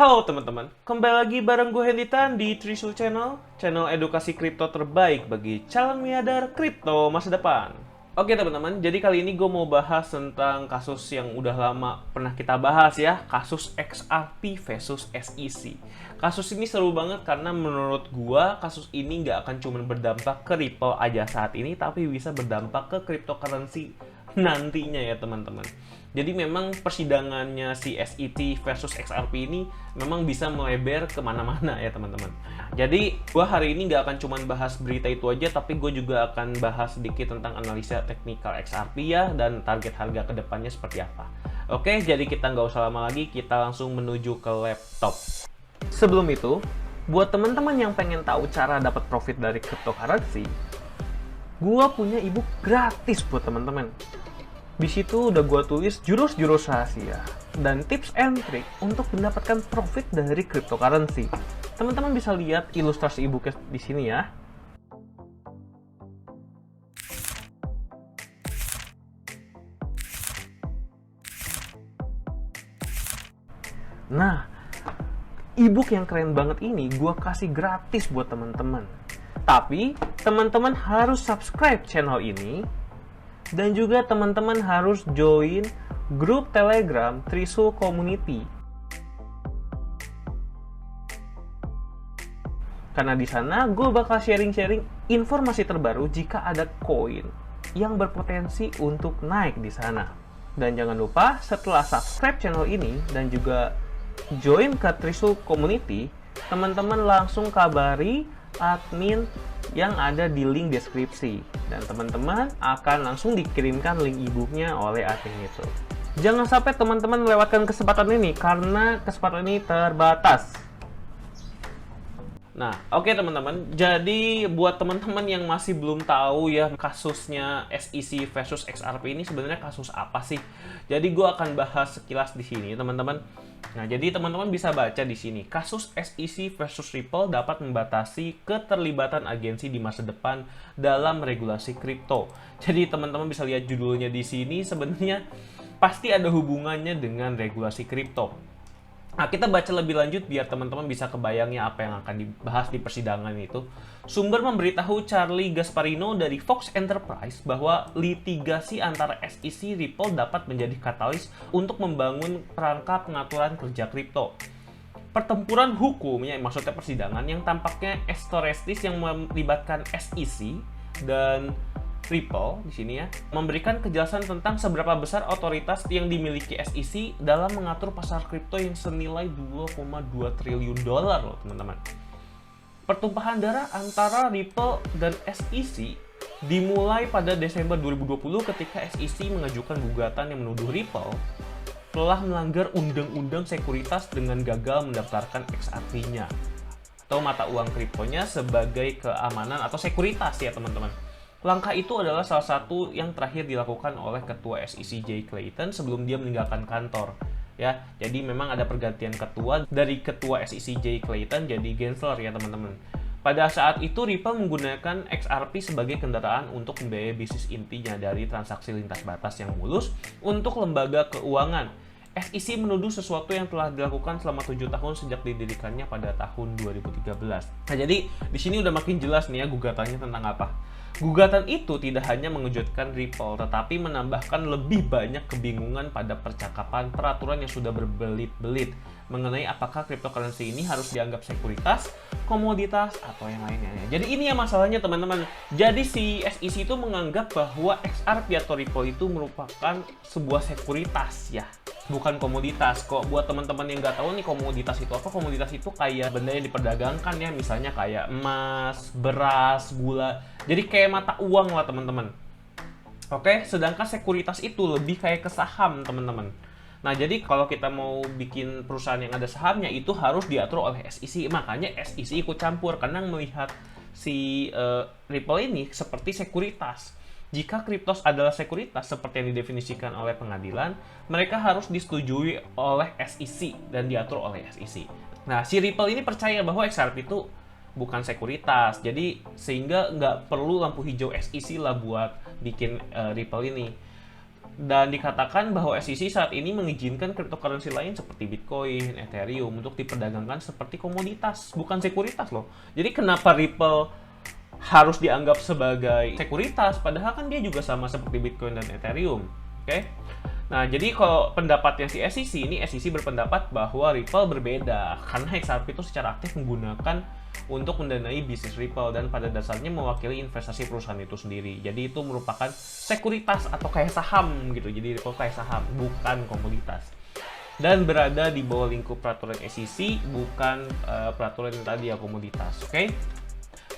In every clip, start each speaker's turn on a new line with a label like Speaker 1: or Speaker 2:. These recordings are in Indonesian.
Speaker 1: Halo teman-teman, kembali lagi bareng gue Henditan di Trisul channel edukasi kripto terbaik bagi calon miliarder kripto masa depan. Oke teman-teman, jadi kali ini gue mau bahas tentang kasus yang udah lama pernah kita bahas ya, kasus XRP versus SEC. Kasus ini seru banget karena menurut gue kasus ini nggak akan cuma berdampak ke Ripple aja saat ini, tapi bisa berdampak ke cryptocurrency nantinya ya teman-teman. Jadi memang persidangannya si SEC versus XRP ini memang bisa melebar kemana-mana ya teman-teman. Jadi gue hari ini nggak akan cuma bahas berita itu aja, tapi gue juga akan bahas sedikit tentang analisa teknikal XRP ya, dan target harga kedepannya seperti apa. Oke, jadi kita nggak usah lama lagi, kita langsung menuju ke laptop. Sebelum itu, buat teman-teman yang pengen tahu cara dapat profit dari cryptocurrency, gue punya ebook gratis buat teman-teman. Di situ udah gue tulis jurus-jurus rahasia dan tips and trick untuk mendapatkan profit dari cryptocurrency. Teman-teman bisa lihat ilustrasi e-booknya di sini ya. Nah, e-book yang keren banget ini gue kasih gratis buat teman-teman. Tapi, teman-teman harus subscribe channel ini. Dan juga teman-teman harus join grup Telegram Trisul Community. Karena di sana gue bakal sharing-sharing informasi terbaru jika ada koin yang berpotensi untuk naik di sana. Dan jangan lupa setelah subscribe channel ini dan juga join ke Trisul Community, teman-teman langsung kabari admin yang ada di link deskripsi, dan teman-teman akan langsung dikirimkan link e-booknya oleh admin itu. Jangan sampai teman-teman melewatkan kesempatan ini karena kesempatan ini terbatas. Nah, oke teman-teman, jadi buat teman-teman yang masih belum tahu ya kasusnya SEC versus XRP ini sebenarnya kasus apa sih? Jadi gue akan bahas sekilas di sini, teman-teman. Nah, jadi teman-teman bisa baca di sini, kasus SEC versus Ripple dapat membatasi keterlibatan agensi di masa depan dalam regulasi kripto. Jadi teman-teman bisa lihat judulnya di sini, sebenarnya pasti ada hubungannya dengan regulasi kripto. Nah, kita baca lebih lanjut biar teman-teman bisa kebayangnya apa yang akan dibahas di persidangan itu. Sumber memberitahu Charlie Gasparino dari Fox Enterprise bahwa litigasi antara SEC Ripple dapat menjadi katalis untuk membangun perangkat pengaturan kerja kripto. Pertempuran hukum, ya maksudnya persidangan, yang tampaknya estereotis yang melibatkan SEC dan Ripple di sini ya, memberikan kejelasan tentang seberapa besar otoritas yang dimiliki SEC dalam mengatur pasar kripto yang senilai 2,2 triliun dolar loh teman-teman. Pertumpahan darah antara Ripple dan SEC dimulai pada Desember 2020 ketika SEC mengajukan gugatan yang menuduh Ripple telah melanggar undang-undang sekuritas dengan gagal mendaftarkan XRP-nya atau mata uang kriptonya sebagai keamanan atau sekuritas ya teman-teman. Langkah itu adalah salah satu yang terakhir dilakukan oleh Ketua SEC Jay Clayton sebelum dia meninggalkan kantor. Ya, jadi memang ada pergantian ketua dari Ketua SEC Jay Clayton jadi Gensler ya teman-teman. Pada saat itu Ripple menggunakan XRP sebagai kendaraan untuk membiayai bisnis intinya dari transaksi lintas batas yang mulus untuk lembaga keuangan. SEC menuduh sesuatu yang telah dilakukan selama 7 tahun sejak didirikannya pada tahun 2013. Nah, jadi di sini udah makin jelas nih ya gugatannya tentang apa. Gugatan itu tidak hanya mengejutkan Ripple, tetapi menambahkan lebih banyak kebingungan pada percakapan peraturan yang sudah berbelit-belit mengenai apakah cryptocurrency ini harus dianggap sekuritas, komoditas, atau yang lainnya. Jadi ini ya masalahnya teman-teman. Jadi si SEC itu menganggap bahwa XRP atau Ripple itu merupakan sebuah sekuritas ya, bukan komoditas. Kok buat teman-teman yang nggak tahu nih komoditas itu apa, komoditas itu kayak benda yang diperdagangkan ya, misalnya kayak emas, beras, gula. Jadi kayak mata uang lah teman-teman. Oke, sedangkan sekuritas itu lebih kayak ke saham teman-teman. Nah, jadi kalau kita mau bikin perusahaan yang ada sahamnya itu harus diatur oleh SEC. Makanya SEC ikut campur karena melihat si Ripple ini seperti sekuritas. Jika kripto adalah sekuritas seperti yang didefinisikan oleh pengadilan, mereka harus disetujui oleh SEC dan diatur oleh SEC. Nah, si Ripple ini percaya bahwa XRP itu bukan sekuritas, jadi sehingga nggak perlu lampu hijau SEC lah buat bikin Ripple ini. Dan dikatakan bahwa SEC saat ini mengizinkan cryptocurrency lain seperti Bitcoin, Ethereum untuk diperdagangkan seperti komoditas, bukan sekuritas loh. Jadi kenapa Ripple harus dianggap sebagai sekuritas, padahal kan dia juga sama seperti Bitcoin dan Ethereum. Oke? Nah, jadi kalau pendapatnya si SEC ini, SEC berpendapat bahwa Ripple berbeda karena XRP itu secara aktif menggunakan untuk mendanai bisnis Ripple dan pada dasarnya mewakili investasi perusahaan itu sendiri. Jadi itu merupakan sekuritas atau kayak saham gitu. Jadi Ripple kayak saham, bukan komoditas. Dan berada di bawah lingkup peraturan SEC, bukan peraturan yang tadi ya komoditas. Oke?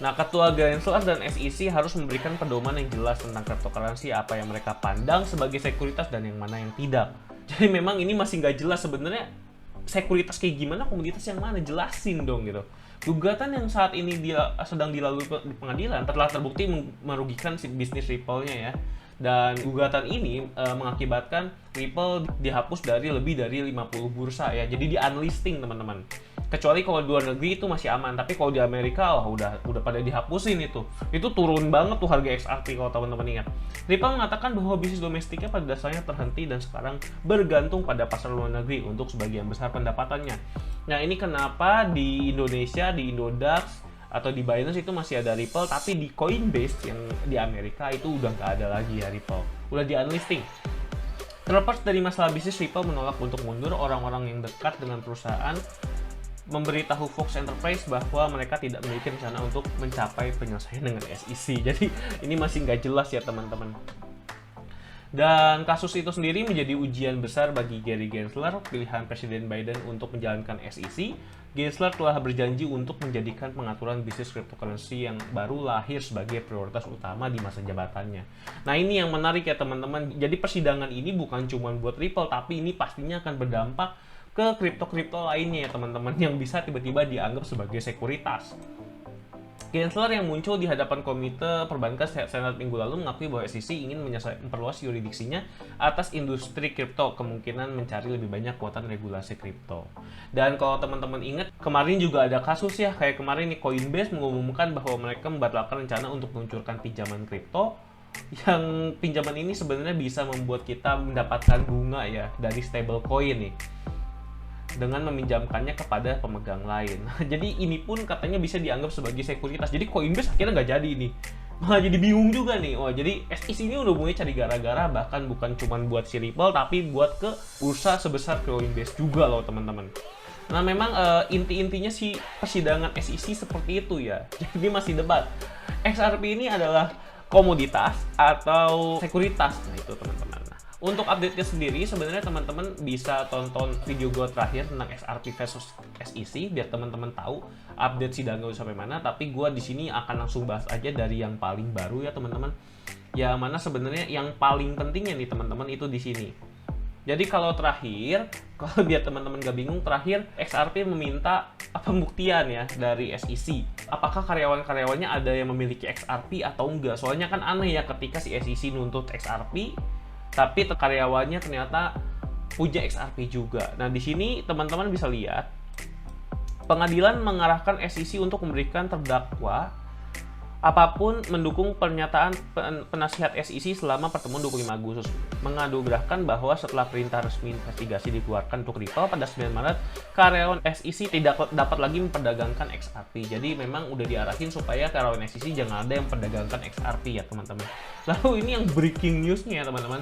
Speaker 1: Nah, Ketua Gensler dan SEC harus memberikan pedoman yang jelas tentang cryptocurrency, apa yang mereka pandang sebagai sekuritas dan yang mana yang tidak. Jadi memang ini masih nggak jelas sebenarnya sekuritas kayak gimana, komoditas yang mana, jelasin dong gitu. Gugatan yang saat ini dia sedang dilalui di pengadilan telah terbukti merugikan si bisnis Ripple-nya ya. Dan gugatan ini mengakibatkan Ripple dihapus dari lebih dari 50 bursa ya. Jadi di unlisting teman-teman. Kecuali kalau di luar negeri itu masih aman, tapi kalau di Amerika udah pada dihapusin itu. Itu turun banget tuh harga XRP kalau teman-teman ingat. Ripple mengatakan bahwa bisnis domestiknya pada dasarnya terhenti dan sekarang bergantung pada pasar luar negeri untuk sebagian besar pendapatannya. Nah, ini kenapa di Indonesia, di Indodax atau di Binance itu masih ada Ripple, tapi di Coinbase yang di Amerika itu udah nggak ada lagi ya Ripple. Udah di unlisting. Terlepas dari masalah bisnis, Ripple menolak untuk mundur. Orang-orang yang dekat dengan perusahaan memberitahu Fox Enterprise bahwa mereka tidak memiliki rencana untuk mencapai penyelesaian dengan SEC. Jadi ini masih nggak jelas ya teman-teman. Dan kasus itu sendiri menjadi ujian besar bagi Gary Gensler, pilihan Presiden Biden untuk menjalankan SEC. Gensler telah berjanji untuk menjadikan pengaturan bisnis cryptocurrency yang baru lahir sebagai prioritas utama di masa jabatannya. Nah, ini yang menarik ya teman-teman. Jadi persidangan ini bukan cuma buat Ripple, tapi ini pastinya akan berdampak ke kripto-kripto lainnya ya teman-teman, yang bisa tiba-tiba dianggap sebagai sekuritas. Gensler yang muncul di hadapan Komite Perbankan Senat minggu lalu mengakui bahwa SEC ingin memperluas yuridiksinya atas industri kripto, kemungkinan mencari lebih banyak kekuatan regulasi kripto. Dan kalau teman-teman ingat, kemarin juga ada kasus ya, kayak kemarin nih Coinbase mengumumkan bahwa mereka membatalkan rencana untuk meluncurkan pinjaman kripto, yang pinjaman ini sebenarnya bisa membuat kita mendapatkan bunga ya dari stablecoin nih, dengan meminjamkannya kepada pemegang lain. Jadi ini pun katanya bisa dianggap sebagai sekuritas. Jadi Coinbase akhirnya nggak jadi nih. Malah jadi bingung juga nih. Wah, jadi SEC ini udah mulai cari gara-gara, bahkan bukan cuma buat si Ripple, tapi buat ke bursa sebesar Coinbase juga loh teman-teman. Nah, memang inti-intinya si persidangan SEC seperti itu ya. Jadi masih debat. XRP ini adalah komoditas atau sekuritas. Nah, itu teman-teman. Untuk update-nya sendiri, sebenarnya teman-teman bisa tonton video gue terakhir tentang XRP versus SEC biar teman-teman tahu update sidang gue sampai mana. Tapi gue di sini akan langsung bahas aja dari yang paling baru ya teman-teman. Yang mana sebenarnya yang paling pentingnya nih teman-teman itu di sini. Jadi kalau terakhir, kalau biar teman-teman gak bingung, terakhir XRP meminta pembuktian ya dari SEC. Apakah karyawan-karyawannya ada yang memiliki XRP atau enggak? Soalnya kan aneh ya ketika si SEC nuntut XRP, tapi karyawannya ternyata punya XRP juga. Nah, di sini teman-teman bisa lihat pengadilan mengarahkan SEC untuk memberikan terdakwa apapun mendukung pernyataan penasihat SEC selama pertemuan 25 Agustus. Mengadugrahkan bahwa setelah perintah resmi investigasi dikeluarkan untuk Ripple pada 9 Maret, karyawan SEC tidak dapat lagi memperdagangkan XRP. Jadi memang udah diarahin supaya karyawan SEC jangan ada yang memperdagangkan XRP ya teman-teman. Lalu ini yang breaking news-nya ya teman-teman,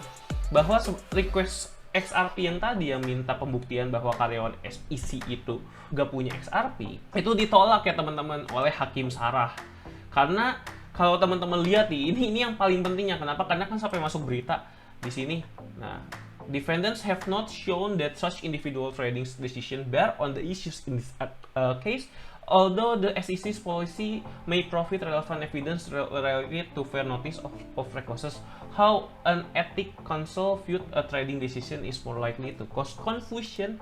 Speaker 1: bahwa request XRP yang tadi yang minta pembuktian bahwa karyawan SEC itu gak punya XRP, itu ditolak ya teman-teman oleh Hakim Sarah. Karena kalau teman-teman lihat nih, ini yang paling pentingnya. Kenapa? Karena kan sampai masuk berita di sini. Nah, defendants have not shown that such individual trading decision bear on the issues in this case, although the SEC's policy may provide relevant evidence related to fair notice of requests. How an ethics counsel viewed a trading decision is more likely to cause confusion,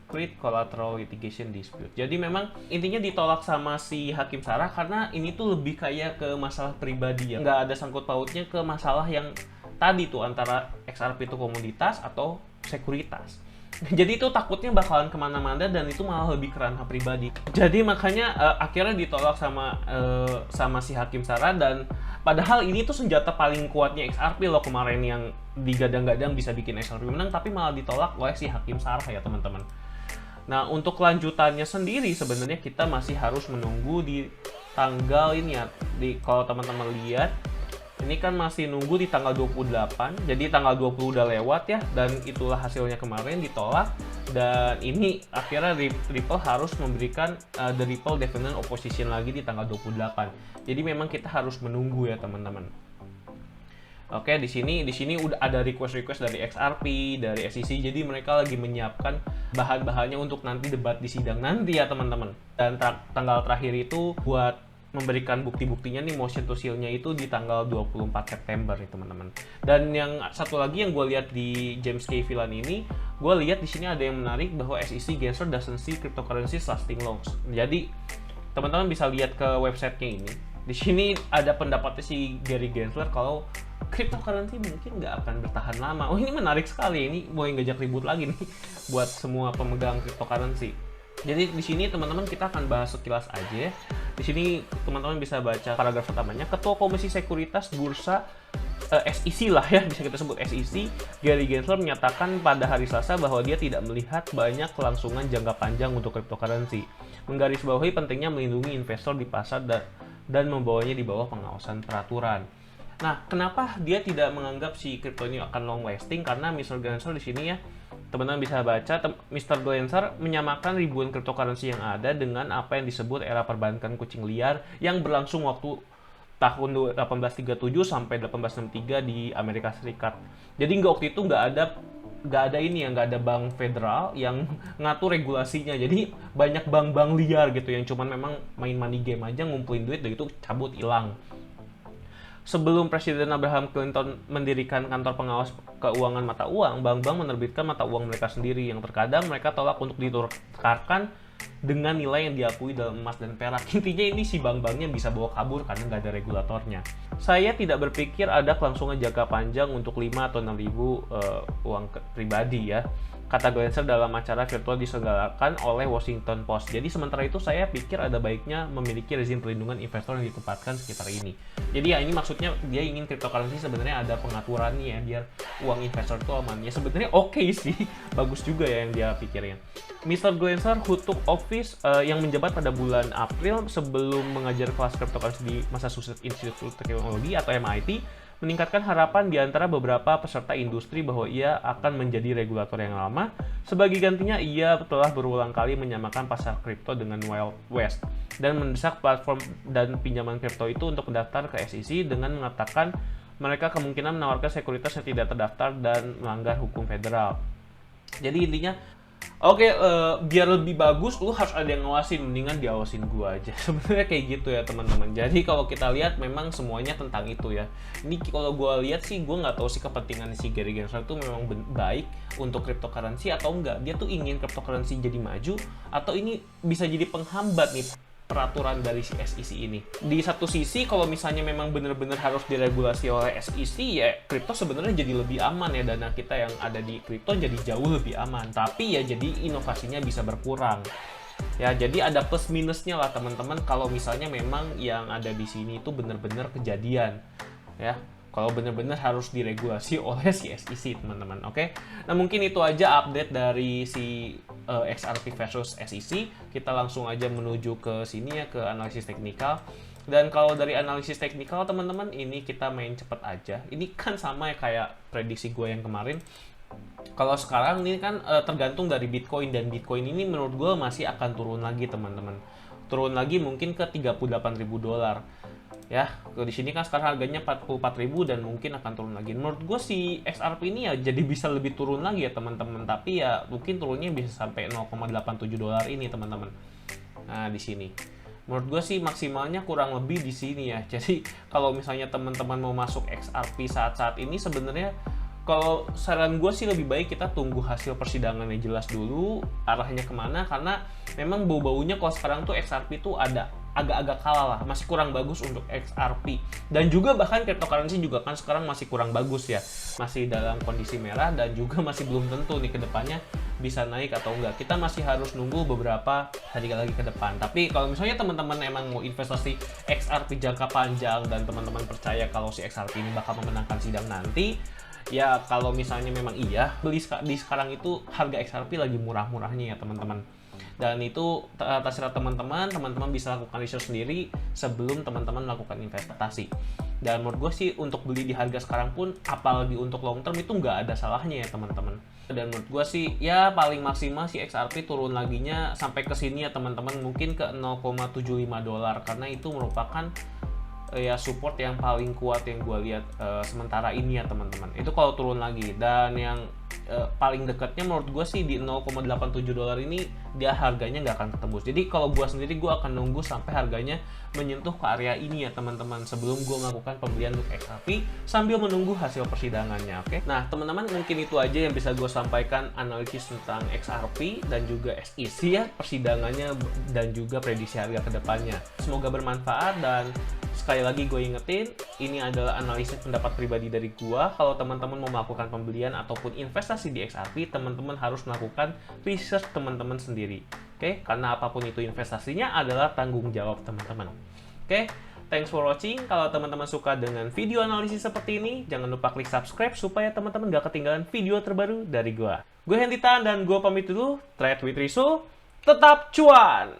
Speaker 1: create collateral litigation dispute. Jadi memang intinya ditolak sama si Hakim Sarah karena ini tuh lebih kayak ke masalah pribadi ya. Nggak ada sangkut pautnya ke masalah yang tadi tuh antara XRP itu komoditas atau sekuritas. Jadi itu takutnya bakalan kemana-mana dan itu malah lebih ke ranah pribadi. Jadi makanya akhirnya ditolak sama si Hakim Sarah dan Padahal ini tuh senjata paling kuatnya XRP loh kemarin, yang digadang-gadang bisa bikin XRP menang, tapi malah ditolak oleh si Hakim Sarah ya teman-teman. Nah, untuk kelanjutannya sendiri sebenarnya kita masih harus menunggu di tanggal ini ya. Kalau teman-teman lihat, ini kan masih nunggu di tanggal 28, jadi tanggal 20 udah lewat ya, dan itulah hasilnya kemarin ditolak. Dan ini akhirnya Ripple harus memberikan the Ripple Defendant Opposition lagi di tanggal 28. Jadi memang kita harus menunggu ya teman-teman. Oke, di sini udah ada request dari XRP, dari SEC, jadi mereka lagi menyiapkan bahan-bahannya untuk nanti debat di sidang nanti ya teman-teman. Dan tanggal terakhir itu buat memberikan bukti-buktinya nih, motion to seal-nya itu di tanggal 24 September nih teman-teman. Dan yang satu lagi yang gue lihat di James K. Villan ini, gue lihat di sini ada yang menarik bahwa SEC Gensler doesn't see cryptocurrency lasting long. Jadi teman-teman bisa lihat ke websitenya ini. Di sini ada pendapatnya si Gary Gensler kalau cryptocurrency mungkin nggak akan bertahan lama. Oh, ini menarik sekali. Ini boleh ngajak ribut lagi nih buat semua pemegang cryptocurrency. Jadi di sini teman-teman kita akan bahas sekilas aja. Di sini teman-teman bisa baca paragraf pertamanya. Ketua Komisi Sekuritas Bursa SEC lah ya, bisa kita sebut SEC, Gary Gensler menyatakan pada hari Selasa bahwa dia tidak melihat banyak kelangsungan jangka panjang untuk cryptocurrency. Menggarisbawahi pentingnya melindungi investor di pasar dan membawanya di bawah pengawasan peraturan. Nah, kenapa dia tidak menganggap si crypto ini akan long lasting? Karena Mr. Gensler di sini ya, teman-teman bisa baca, Mr. Gensler menyamakan ribuan cryptocurrency yang ada dengan apa yang disebut era perbankan kucing liar yang berlangsung waktu tahun 1837 sampai 1863 di Amerika Serikat. Jadi waktu itu nggak ada bank federal yang ngatur regulasinya. Jadi banyak bank-bank liar gitu yang cuman memang main money game aja, ngumpulin duit dan itu cabut hilang. Sebelum Presiden Abraham Clinton mendirikan kantor pengawas keuangan mata uang, bank-bank menerbitkan mata uang mereka sendiri yang terkadang mereka tolak untuk ditukarkan dengan nilai yang diakui dalam emas dan perak. Intinya ini si bank-banknya bisa bawa kabur karena nggak ada regulatornya. Saya tidak berpikir ada kelangsungan jangka panjang untuk 5 atau 6 ribu uang pribadi ya, kata Gensler dalam acara virtual diselenggarakan oleh Washington Post. Jadi sementara itu saya pikir ada baiknya memiliki rezim perlindungan investor yang ditempatkan sekitar ini. Jadi ya ini maksudnya dia ingin cryptocurrency sebenarnya ada pengaturannya ya, biar uang investor itu aman. Ya sebenarnya oke sih, bagus juga ya yang dia pikirnya. Mr. Gensler who took office yang menjabat pada bulan April sebelum mengajar kelas cryptocurrency di Massachusetts Institute of Technology atau MIT, meningkatkan harapan di antara beberapa peserta industri bahwa ia akan menjadi regulator yang lama. Sebagai gantinya, ia telah berulang kali menyamakan pasar kripto dengan Wild West dan mendesak platform dan pinjaman kripto itu untuk mendaftar ke SEC dengan mengatakan mereka kemungkinan menawarkan sekuritas yang tidak terdaftar dan melanggar hukum federal. Jadi intinya, oke, biar lebih bagus, lu harus ada yang ngawasin, mendingan diawasin gua aja. Sebenarnya kayak gitu ya teman-teman. Jadi kalau kita lihat memang semuanya tentang itu ya. Ini kalau gua lihat sih, gua nggak tahu sih kepentingan si Gary Gensler itu memang baik untuk cryptocurrency atau enggak. Dia tuh ingin cryptocurrency jadi maju atau ini bisa jadi penghambat nih peraturan dari si SEC ini. Di satu sisi kalau misalnya memang benar-benar harus diregulasi oleh SEC ya kripto sebenarnya jadi lebih aman ya, dana kita yang ada di kripto jadi jauh lebih aman. Tapi ya jadi inovasinya bisa berkurang. Ya jadi ada plus minusnya lah teman-teman kalau misalnya memang yang ada di sini itu benar-benar kejadian ya. Kalau benar-benar harus diregulasi oleh si SEC teman-teman, oke? Nah mungkin itu aja update dari si XRP versus SEC. Kita langsung aja menuju ke sini ya, ke analisis teknikal. Dan kalau dari analisis teknikal teman-teman, ini kita main cepet aja. Ini kan sama ya kayak prediksi gue yang kemarin. Kalau sekarang ini kan tergantung dari Bitcoin, dan Bitcoin ini menurut gue masih akan turun lagi teman-teman. Turun lagi mungkin ke $38.000. Ya, di sini kan sekarang harganya 44.000 dan mungkin akan turun lagi. Menurut gue si XRP ini ya jadi bisa lebih turun lagi ya teman-teman. Tapi ya mungkin turunnya bisa sampai $0.87 ini teman-teman. Nah di sini, menurut gue sih maksimalnya kurang lebih di sini ya. Jadi kalau misalnya teman-teman mau masuk XRP saat-saat ini sebenarnya, kalau saran gue sih lebih baik kita tunggu hasil persidangan yang jelas dulu arahnya kemana, karena memang bau-baunya kalau sekarang tuh XRP tuh ada agak-agak kalah lah, masih kurang bagus untuk XRP. Dan juga bahkan cryptocurrency juga kan sekarang masih kurang bagus ya, masih dalam kondisi merah dan juga masih belum tentu nih ke depannya bisa naik atau enggak. Kita masih harus nunggu beberapa hari lagi ke depan. Tapi kalau misalnya teman-teman emang mau investasi XRP jangka panjang dan teman-teman percaya kalau si XRP ini bakal memenangkan sidang nanti, ya kalau misalnya memang iya, beli di sekarang itu harga XRP lagi murah-murahnya ya teman-teman. Dan itu terserah teman-teman bisa lakukan research sendiri sebelum teman-teman melakukan investasi. Dan menurut gue sih untuk beli di harga sekarang pun, apalagi untuk long term, itu nggak ada salahnya ya teman-teman. Dan menurut gue sih ya paling maksimal si XRP turun laginya sampai ke sini ya teman-teman, mungkin ke 0,75 dolar, karena itu merupakan ya support yang paling kuat yang gue lihat sementara ini ya teman-teman. Itu kalau turun lagi. Dan yang paling dekatnya menurut gue sih di 0,87 dolar ini dia harganya nggak akan ketembus. Jadi kalau gue sendiri gue akan nunggu sampai harganya menyentuh ke area ini ya teman-teman, sebelum gue melakukan pembelian untuk XRP sambil menunggu hasil persidangannya. Oke. Nah teman-teman, mungkin itu aja yang bisa gue sampaikan analisis tentang XRP dan juga SEC ya, persidangannya dan juga prediksi harga kedepannya. Semoga bermanfaat, dan sekali lagi gue ingetin, ini adalah analisis pendapat pribadi dari gue. Kalau teman-teman mau melakukan pembelian ataupun investasi di XRP, teman-teman harus melakukan research teman-teman sendiri. Oke? Karena apapun itu investasinya adalah tanggung jawab teman-teman. Oke? Thanks for watching. Kalau teman-teman suka dengan video analisis seperti ini, jangan lupa klik subscribe supaya teman-teman gak ketinggalan video terbaru dari gue. Gue Hendy Tan dan gue pamit dulu. Trade with Riso, tetap cuan!